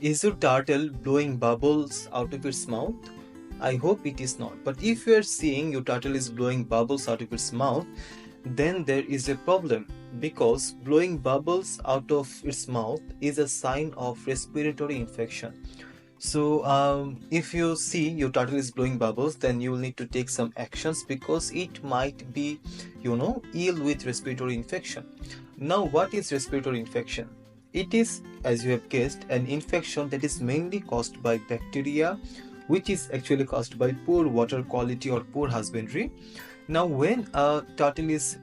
Is your turtle blowing bubbles out of its mouth? I hope it is not. But if you are seeing your turtle is blowing bubbles out of its mouth, then there is a problem, because blowing bubbles out of its mouth is a sign of respiratory infection. So if you see your turtle is blowing bubbles, then you will need to take some actions, because it might be, ill with respiratory infection. Now, what is respiratory infection? It is, as you have guessed, an infection that is mainly caused by bacteria, which is actually caused by poor water quality or poor husbandry. Now, when a turtle is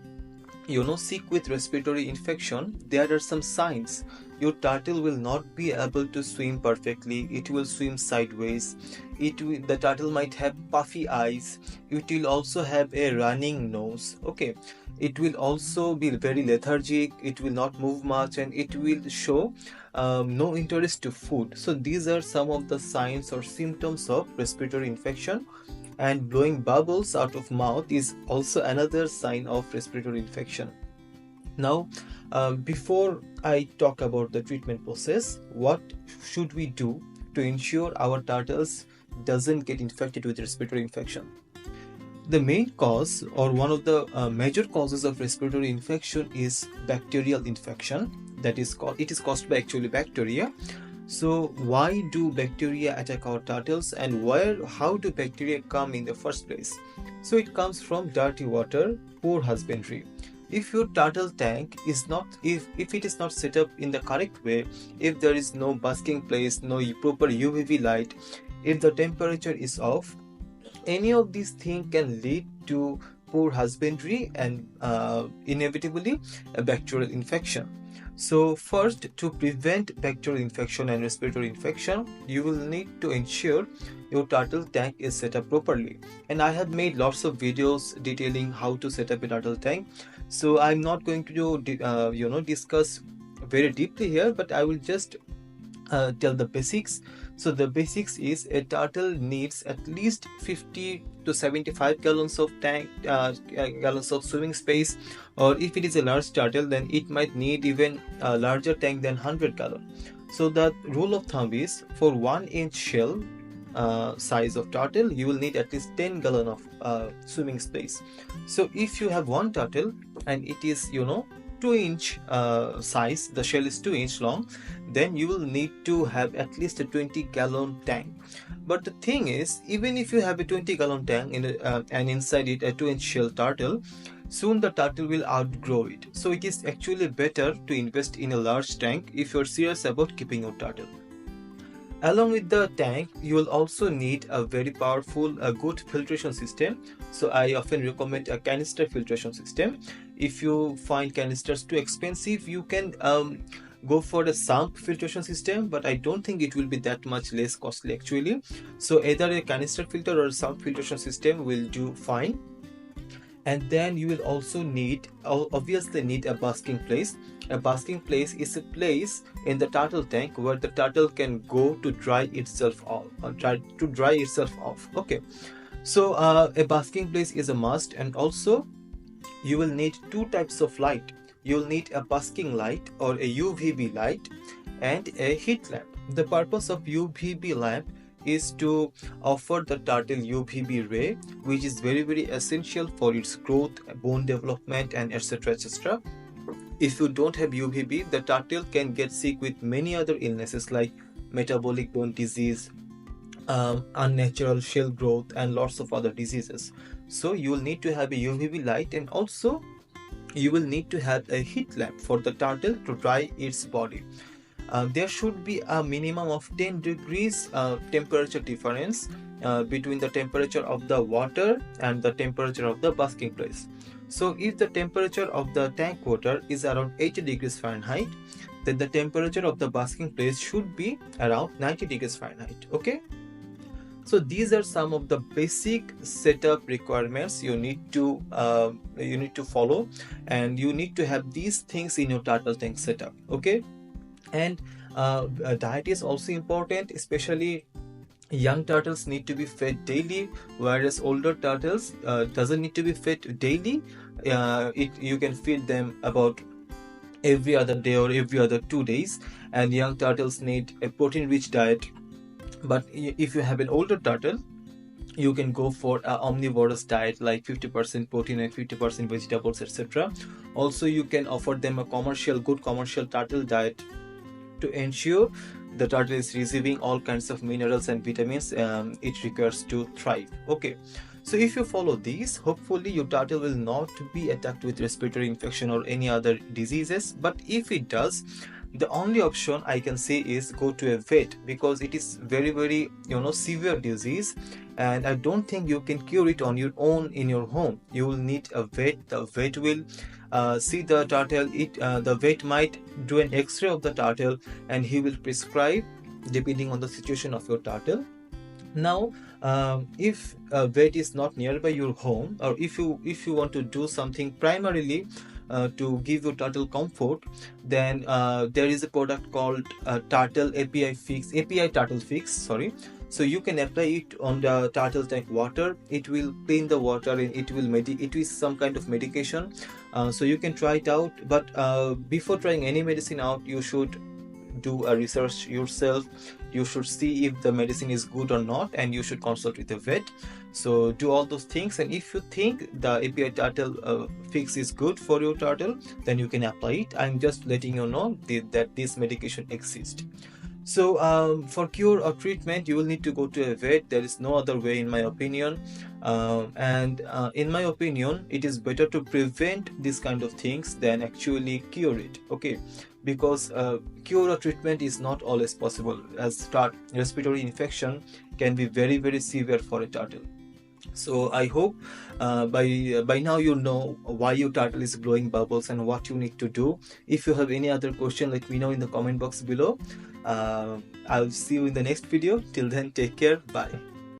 sick with respiratory infection, there are some signs. Your turtle will not be able to swim perfectly. It will swim sideways. The turtle might have puffy eyes. It will also have a running nose. Okay, it will also be very lethargic. It will not move much, and it will show no interest to food. So these are some of the signs or symptoms of respiratory infection. And blowing bubbles out of mouth is also another sign of respiratory infection. Now, before I talk about the treatment process, what should we do to ensure our turtles doesn't get infected with respiratory infection? The main cause, or one of the major causes of respiratory infection, is bacterial infection. It is caused by actually bacteria. So why do bacteria attack our turtles, and how do bacteria come in the first place? So it comes from dirty water, poor husbandry. If your turtle tank is not, if it is not set up in the correct way, if there is no basking place, no proper UVB light, if the temperature is off, any of these things can lead to poor husbandry and inevitably a bacterial infection. So first, to prevent bacterial infection and respiratory infection, you will need to ensure your turtle tank is set up properly. And I have made lots of videos detailing how to set up a turtle tank. So I'm not going to discuss very deeply here, but I will just tell the basics. So the basics is a turtle needs at least 50 to 75 gallons of gallons of swimming space, or if it is a large turtle, then it might need even a larger tank than 100 gallon. So the rule of thumb is, for 1-inch shell size of turtle, you will need at least 10 gallon of swimming space. So if you have one turtle and it is 2-inch size, the shell is 2-inch long, then you will need to have at least a 20-gallon tank. But the thing is, even if you have a 20-gallon tank and inside it a 2-inch shell turtle, soon the turtle will outgrow it. So it is actually better to invest in a large tank if you are serious about keeping your turtle. Along with the tank, you will also need a very powerful, good filtration system. So I often recommend a canister filtration system. If you find canisters too expensive, you can go for the sump filtration system, but I don't think it will be that much less costly actually. So either a canister filter or a sump filtration system will do fine. And then you will also obviously need a basking place. A basking place is a place in the turtle tank where the turtle can go to dry itself off. Okay, so a basking place is a must. And also you will need two types of light. You will need a basking light or a UVB light and a heat lamp. The purpose of UVB lamp is to offer the turtle UVB ray, which is very, very essential for its growth, bone development, and etc. etc. If you don't have UVB, the turtle can get sick with many other illnesses like metabolic bone disease, unnatural shell growth, and lots of other diseases. So you will need to have a UVB light, and also you will need to have a heat lamp for the turtle to dry its body. There should be a minimum of 10 degrees temperature difference between the temperature of the water and the temperature of the basking place. So if the temperature of the tank water is around 80 degrees Fahrenheit, then the temperature of the basking place should be around 90 degrees Fahrenheit. Okay, so these are some of the basic setup requirements you need to follow, and you need to have these things in your turtle tank setup. Okay, and diet is also important. Especially young turtles need to be fed daily, whereas older turtles doesn't need to be fed daily. You can feed them about every other day or every other 2 days, and young turtles need a protein rich diet. But if you have an older turtle, you can go for an omnivorous diet like 50% protein and 50% vegetables, etc. Also, you can offer them a good commercial turtle diet to ensure the turtle is receiving all kinds of minerals and vitamins it requires to thrive. Okay, so if you follow these, hopefully your turtle will not be attacked with respiratory infection or any other diseases. But if it does, the only option I can say is go to a vet, because it is very severe disease, and I don't think you can cure it on your own in your home. You will need a vet. The vet will see the turtle. The vet might do an x-ray of the turtle, and he will prescribe depending on the situation of your turtle. Now, if a vet is not nearby your home, or if you want to do something primarily to give your turtle comfort, then there is a product called turtle API turtle fix, sorry. So you can apply it on the turtle tank water. It will clean the water, and it is some kind of medication. So you can try it out, but before trying any medicine out, you should do a research yourself. You should see if the medicine is good or not, and you should consult with a vet. So do all those things, and if you think the API turtle fix is good for your turtle, then you can apply it. I'm just letting you know that this medication exists. So for cure or treatment, you will need to go to a vet. There is no other way, in my opinion. In my opinion, it is better to prevent these kind of things than actually cure it. Okay, because cure or treatment is not always possible, as respiratory infection can be very severe for a turtle. So I hope by now you know why your turtle is blowing bubbles and what you need to do. If you have any other question, let me know in the comment box below. I'll see you in the next video. Till then, take care. Bye.